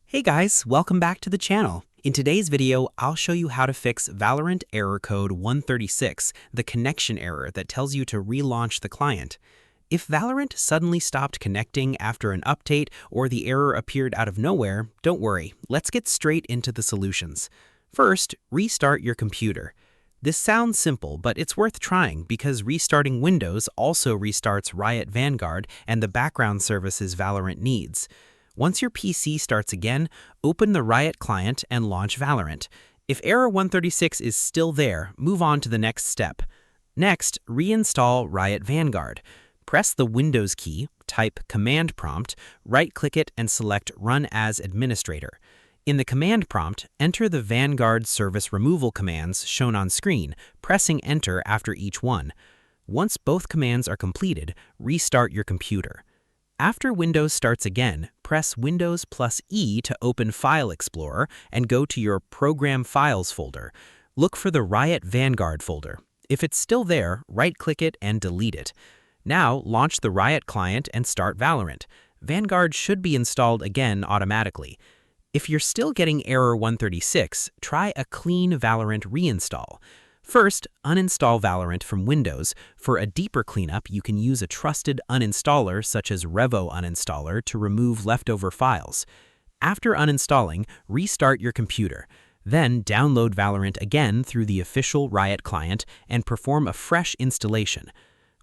Hey guys, welcome back to the channel. In today's video, I'll show you how to fix Valorant Error Code 136, the connection error that tells you to relaunch the client. If Valorant suddenly stopped connecting after an update or the error appeared out of nowhere, don't worry, let's get straight into the solutions. First, restart your computer. This sounds simple, but it's worth trying because restarting Windows also restarts Riot Vanguard and the background services Valorant needs. Once your PC starts again, open the Riot client and launch Valorant. If error 136 is still there, move on to the next step. Next, reinstall Riot Vanguard. Press the Windows key, type Command Prompt, right-click it and select Run as Administrator. In the command prompt, enter the Vanguard service removal commands shown on screen, pressing Enter after each one. Once both commands are completed, restart your computer. After Windows starts again, press Windows plus E to open File Explorer and go to your Program Files folder. Look for the Riot Vanguard folder. If it's still there, right-click it and delete it. Now, launch the Riot client and start Valorant. Vanguard should be installed again automatically. If you're still getting error 136, try a clean Valorant reinstall. First, uninstall Valorant from Windows. For a deeper cleanup, you can use a trusted uninstaller such as Revo Uninstaller to remove leftover files. After uninstalling, restart your computer. Then download Valorant again through the official Riot client and perform a fresh installation.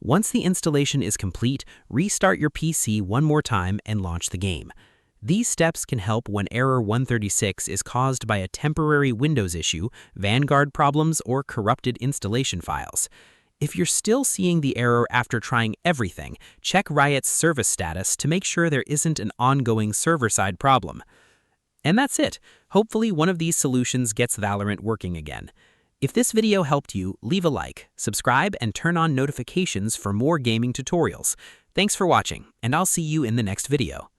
Once the installation is complete, restart your PC one more time and launch the game. These steps can help when error 136 is caused by a temporary Windows issue, Vanguard problems, or corrupted installation files. If you're still seeing the error after trying everything, check Riot's service status to make sure there isn't an ongoing server-side problem. And that's it. Hopefully one of these solutions gets Valorant working again. If this video helped you, leave a like, subscribe, and turn on notifications for more gaming tutorials. Thanks for watching, and I'll see you in the next video.